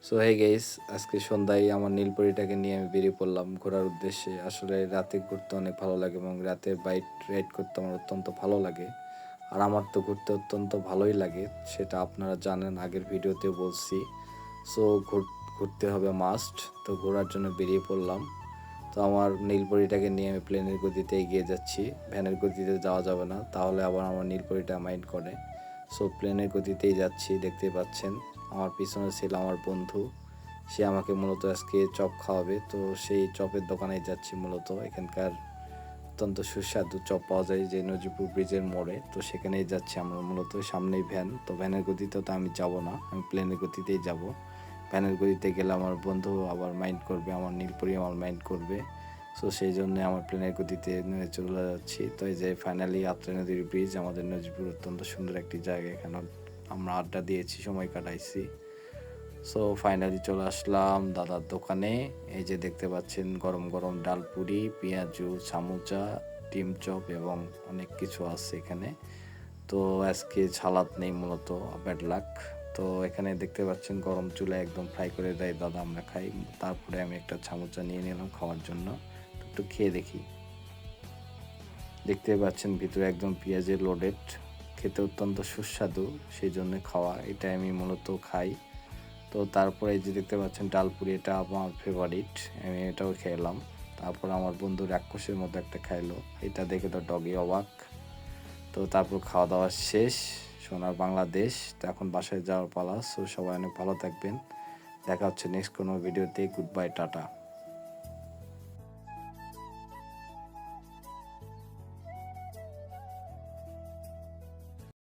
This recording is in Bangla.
সো হে গাইস, আজকে সন্ধ্যায় আমার নীলপরিটাকে নিয়ে আমি বেরিয়ে পড়লাম ঘোরার উদ্দেশ্যে। আসলে রাতে ঘুরতে অনেক ভালো লাগে এবং রাতের বাইক রাইড করতে আমার অত্যন্ত ভালো লাগে। আর আমার তো ঘুরতে অত্যন্ত ভালোই লাগে, সেটা আপনারা জানেন, আগের ভিডিওতেও বলছি। সো ঘুরতে হবে মাস্ট, তো ঘোরার জন্য বেরিয়ে পড়লাম। তো আমার নীলপরিটাকে নিয়ে আমি প্লেনের গতিতে এগিয়ে যাচ্ছি। ভ্যানের গতিতে যাওয়া যাবে না, তাহলে আবার আমার নীলপরিটা মাইন্ড করে। সো প্লেনের গতিতেই যাচ্ছি, দেখতে পাচ্ছেন। আমার পিছনে ছিল আমার বন্ধু, সে আমাকে মূলত আজকে চপ খাওয়াবে। তো সেই চপের দোকানে যাচ্ছি মূলত। এখানকার অত্যন্ত সুস্বাদু চপ পাওয়া যায় যে নজিপুর ব্রিজের মোড়ে, তো সেখানেই যাচ্ছি আমরা মূলত। সামনেই ভ্যান, তো ভ্যানের গতিতে তো আমি যাব না, আমি প্লেনের গতিতেই যাব। ভ্যানের গতিতে গেলে আমার বন্ধু আবার মাইন্ড করবে, আমার নীলপরি আমার মাইন্ড করবে। সো সেই জন্য আমার প্লেনের গতিতে নিয়ে চলে যাচ্ছি। তো এই যে ফাইনালি আত্রা নদীর ব্রিজ, আমাদের নজিপুর অত্যন্ত সুন্দর একটি জায়গা, এখানে আমরা আড্ডা দিয়েছি, সময় কাটাইছি। সো ফাইনালি চলে আসলাম দাদার দোকানে। এই যে দেখতে পাচ্ছেন গরম গরম ডাল পুরি, পেঁয়াজু, সামুচা, ডিম চপ এবং অনেক কিছু আছে এখানে। তো আজকে সালাদ নেই মূলত, ব্যাড লাক। তো এখানে দেখতে পাচ্ছেন গরম চুলায় একদম ফ্রাই করে দেয় দাদা, আমরা খাই। তারপরে আমি একটা সামুচা নিয়ে নিলাম খাওয়ার জন্য। তো একটু খেয়ে দেখি। দেখতে পাচ্ছেন ভিতরে একদম পেঁয়াজের লোডেড, খেতে অত্যন্ত সুস্বাদু, সেই জন্য খাওয়া। এটা আমি মূলত খাই। তো তারপরে এই যে দেখতে পাচ্ছেন ডালপুরি, এটা আমার ফেভারিট, আমি এটাও খেলাম। তারপর আমার বন্ধু রাক্ষসের মতো একটা খাইলো, এটা দেখে তো ডগি অবাক। তো তারপর খাওয়া দাওয়া শেষ, সোনার বাংলাদেশ। তো এখন বাসায় যাওয়ার পালা। সো সবাই অনেক ভালো থাকবেন, দেখা হচ্ছে নেক্সট কোনো ভিডিওতে। Good bye, tata.